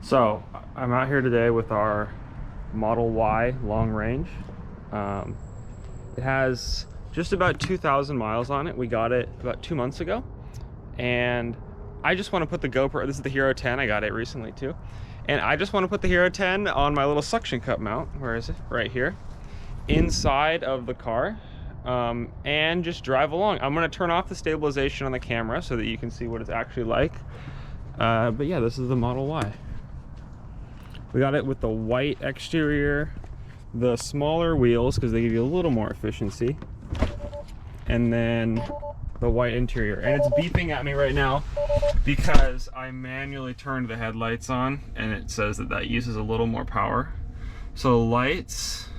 So I'm out here today with our Model Y long range. It has just about 2,000 miles on it. We got it about 2 months ago, and I just want to put the GoPro, this is the Hero 10, I got it recently too, and I just want to put the Hero 10 on my little suction cup mount, where is it? Right here, inside of the car, and just drive along. I'm going to turn off the stabilization on the camera so that you can see what it's actually like. But yeah, this is the Model Y. We got it with the white exterior, the smaller wheels because they give you a little more efficiency, and then the white interior. And it's beeping at me right now because I manually turned the headlights on, and it says that that uses a little more power. So lights,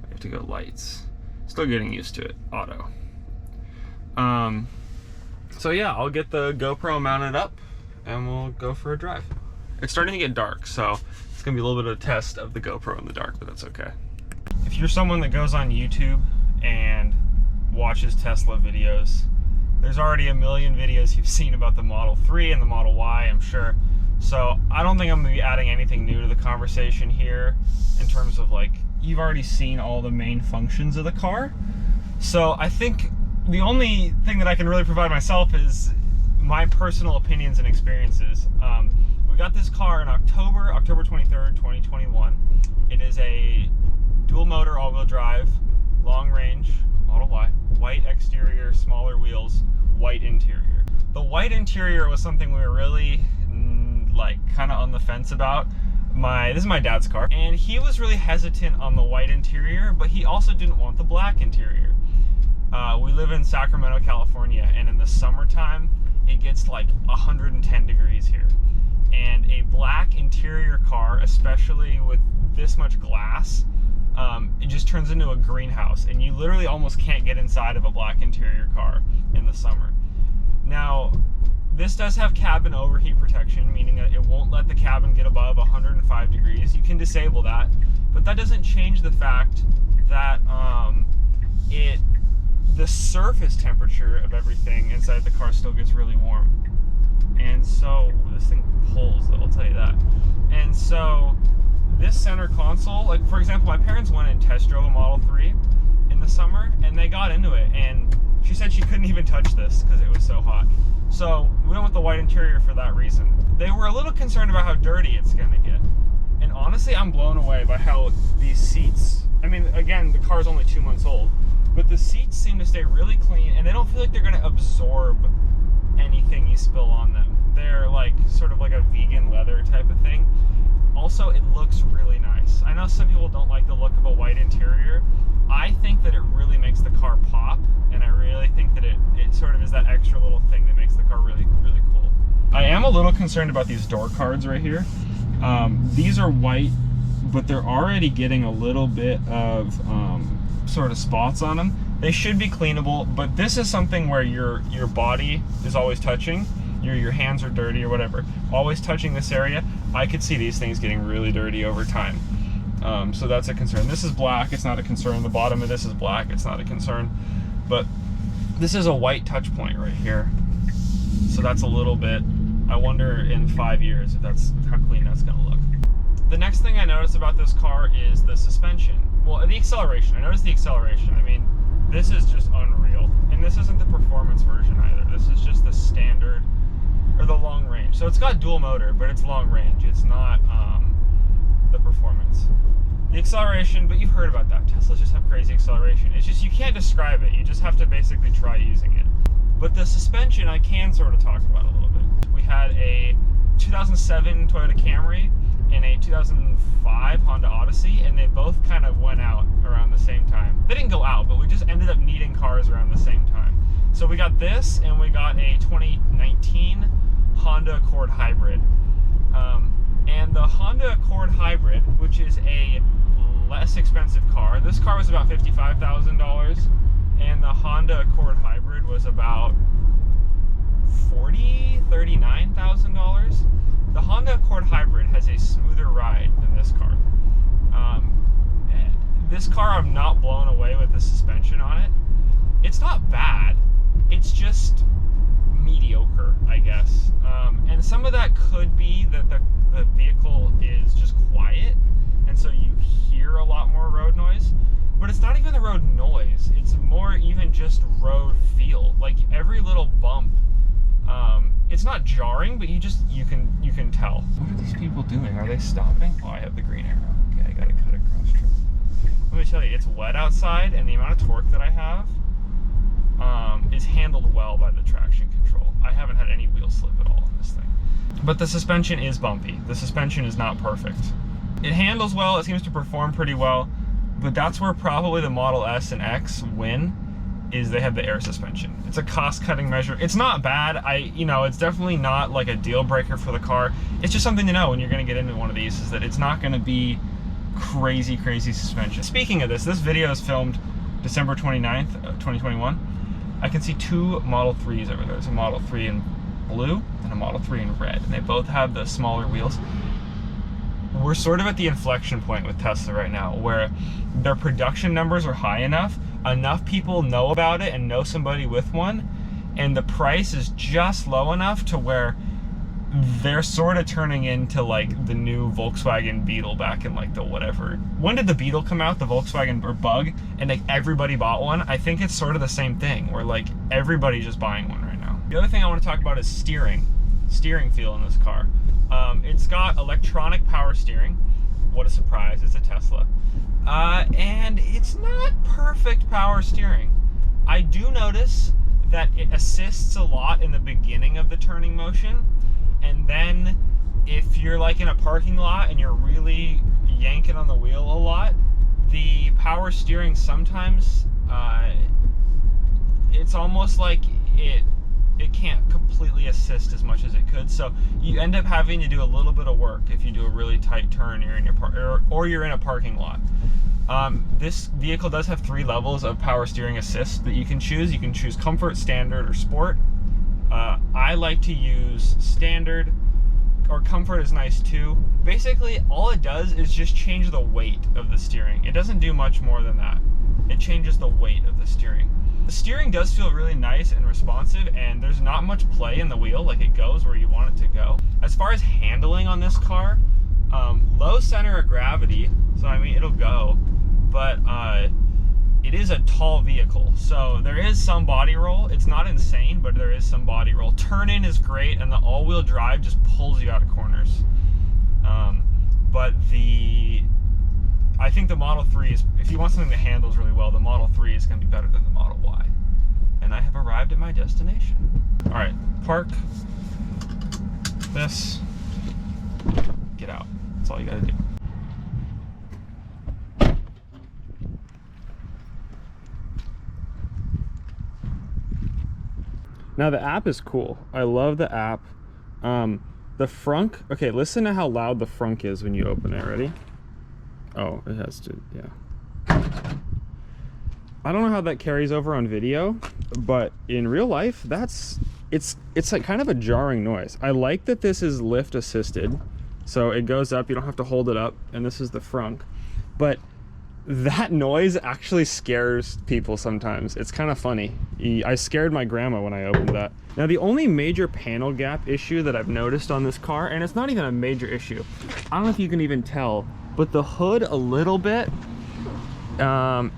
I have to go lights. Still getting used to it, auto. So yeah, I'll get the GoPro mounted up and we'll go for a drive. It's starting to get dark, so it's gonna be a little bit of a test of the GoPro in the dark, but that's okay. If you're someone that goes on YouTube and watches Tesla videos, there's already a million videos you've seen about the Model 3 and the Model Y, I'm sure. So I don't think I'm gonna be adding anything new to the conversation here in terms of, like, you've already seen all the main functions of the car. So I think the only thing that I can really provide myself is my personal opinions and experiences. We got this car in October 23rd, 2021. It is a dual motor, all-wheel drive, long range Model Y, white exterior, smaller wheels, white interior. The white interior was something we were really like kind of on the fence about. This is my dad's car, and he was really hesitant on the white interior, but he also didn't want the black interior. We live in Sacramento, California, and in the summertime, it gets like 110 degrees here. And a black interior car, especially with this much glass, it just turns into a greenhouse, and you literally almost can't get inside of a black interior car in the summer. Now, this does have cabin overheat protection, meaning that it won't let the cabin get above 105 degrees. You can disable that, but that doesn't change the fact that the surface temperature of everything inside the car still gets really warm. And so, this thing pulls, I'll tell you that. And so, this center console, like for example, my parents went and test drove a Model 3 in the summer, and they got into it, and she said she couldn't even touch this because it was so hot. So, we went with the white interior for that reason. They were a little concerned about how dirty it's gonna get. And honestly, I'm blown away by how these seats, I mean, again, the car's only 2 months old, but the seats seem to stay really clean, and they don't feel like they're gonna absorb anything you spill on them. They're like sort of like a vegan leather type of thing. Also, it looks really nice. I know some people don't like the look of a white interior. I think that it really makes the car pop, and I really think that it sort of is that extra little thing that makes the car really, really cool. I am a little concerned about these door cards right here. These are white, but they're already getting a little bit of sort of spots on them. They should be cleanable, but this is something where your body is always touching. Your hands are dirty or whatever, always touching this area. I could see these things getting really dirty over time. So that's a concern. This is black, it's not a concern. The bottom of this is black, it's not a concern. But this is a white touch point right here. So that's a little bit, I wonder in 5 years if that's how clean that's gonna look. The next thing I noticed about this car is the suspension. Well, the acceleration. I noticed the acceleration. I mean, this is just unreal. And this isn't the performance version either. This is just the standard, or the long range. So it's got dual motor, but it's long range. It's not the performance. The acceleration, but you've heard about that. Teslas just have crazy acceleration. It's just, you can't describe it. You just have to basically try using it. But the suspension, I can sort of talk about a little bit. We had a 2007 Toyota Camry and a 2005 Honda Odyssey, and they both kind of went out around the same time. They didn't go out, but we just ended up needing cars around the same time. So we got this, and we got a 2019 Honda Accord Hybrid. And the Honda Accord Hybrid, which is a less expensive car, this car was about $55,000, and the Honda Accord Hybrid was about $39,000. The Honda Accord Hybrid has a smoother ride than this car. This car, I'm not blown away with the suspension on it. It's not bad. It's just mediocre, I guess. And some of that could be that the just road feel. Like every little bump, it's not jarring, but you can tell. What are these people doing? Are they stopping? Oh, I have the green arrow. Okay, I gotta cut across trip. Let me tell you, it's wet outside, and the amount of torque that I have is handled well by the traction control. I haven't had any wheel slip at all in this thing. But the suspension is bumpy. The suspension is not perfect. It handles well, it seems to perform pretty well, but that's where probably the Model S and X win, is they have the air suspension. It's a cost-cutting measure. It's not bad. It's definitely not like a deal breaker for the car. It's just something to know when you're gonna get into one of these, is that it's not gonna be crazy suspension. Speaking of this video is filmed December 29th, 2021. I can see two Model 3s over there. There's a Model 3 in blue and a Model 3 in red, and they both have the smaller wheels. We're sort of at the inflection point with Tesla right now, where their production numbers are high enough people know about it and know somebody with one, and the price is just low enough to where they're sort of turning into like the new Volkswagen Beetle back in like the whatever. When did the Beetle come out? The Volkswagen or Bug, and like everybody bought one. I think it's sort of the same thing, where like everybody's just buying one right now. The other thing I want to talk about is steering feel in this car. It's got electronic power steering. What a surprise, it's a Tesla. And it's not perfect power steering. I do notice that it assists a lot in the beginning of the turning motion, and then if you're like in a parking lot and you're really yanking on the wheel a lot, the power steering sometimes, it's almost like it can't completely assist as much as it could, so you end up having to do a little bit of work if you do a really tight turn, you're in your or you're in a parking lot. This vehicle does have 3 levels of power steering assist that you can choose. You can choose comfort, standard, or sport. I like to use standard, or comfort is nice too. Basically, all it does is just change the weight of the steering. It doesn't do much more than that. It changes the weight of the steering. The steering does feel really nice and responsive, and there's not much play in the wheel, like it goes where you want it to go. As far as handling on this car, low center of gravity, so I mean it'll go, but it is a tall vehicle, so there is some body roll. It's not insane, but there is some body roll. Turn in is great, and the all-wheel drive just pulls you out of corners. But I think the Model 3 is, if you want something that handles really well, the Model 3 is going to be better than the Model Y. And I have arrived at my destination. All right, park this, get out. That's all you got to do. Now the app is cool. I love the app. The Frunk, okay, listen to how loud the Frunk is when you open it. Ready? Oh, it has to, yeah. I don't know how that carries over on video, but in real life, it's like kind of a jarring noise. I like that this is lift assisted, so it goes up, you don't have to hold it up, and this is the Frunk. But that noise actually scares people sometimes. It's kind of funny. I scared my grandma when I opened that. Now, the only major panel gap issue that I've noticed on this car, and it's not even a major issue, I don't know if you can even tell, but the hood a little bit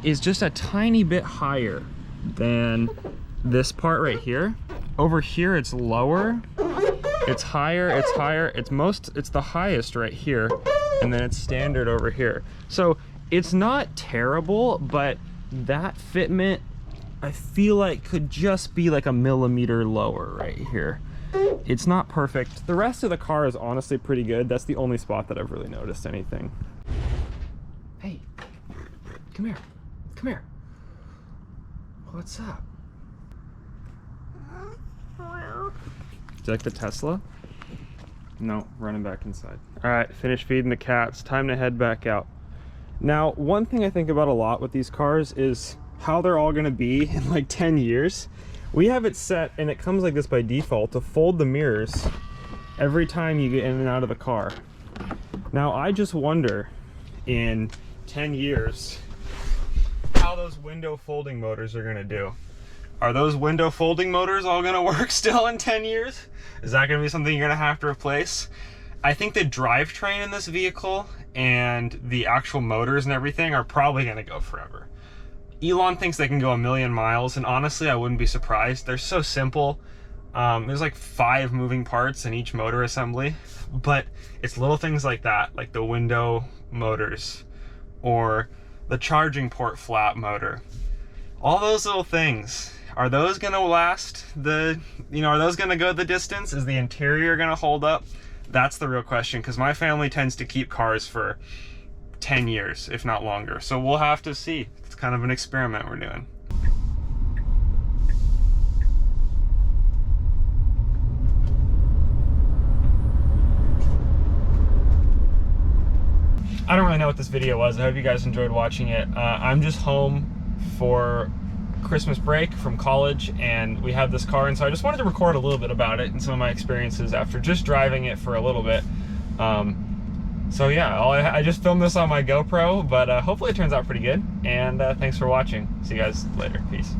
is just a tiny bit higher than this part right here. Over here, it's lower, it's higher, it's the highest right here, and then it's standard over here. So it's not terrible, but that fitment, I feel like could just be like a millimeter lower right here. It's not perfect. The rest of the car is honestly pretty good. That's the only spot that I've really noticed anything. Hey, come here, come here. What's up? Do you like the Tesla? No, running back inside. All right, finished feeding the cats. Time to head back out. Now, one thing I think about a lot with these cars is how they're all gonna be in like 10 years. We have it set, and it comes like this by default, to fold the mirrors every time you get in and out of the car. Now, I just wonder, in 10 years, how those window folding motors are gonna do. Are those window folding motors all gonna work still in 10 years? Is that gonna be something you're gonna have to replace? I think the drivetrain in this vehicle and the actual motors and everything are probably gonna go forever. Elon thinks they can go 1,000,000 miles, and honestly, I wouldn't be surprised. They're so simple. There's like 5 moving parts in each motor assembly, but it's little things like that, like the window motors or the charging port flap motor. All those little things, are those gonna last the, are those gonna go the distance? Is the interior gonna hold up? That's the real question, because my family tends to keep cars for 10 years, if not longer. So we'll have to see. It's kind of an experiment we're doing. I don't really know what this video was. I hope you guys enjoyed watching it. I'm just home for Christmas break from college, and we have this car, and so I just wanted to record a little bit about it and some of my experiences after just driving it for a little bit. So yeah, I just filmed this on my GoPro, but hopefully it turns out pretty good, and thanks for watching. See you guys later. Peace.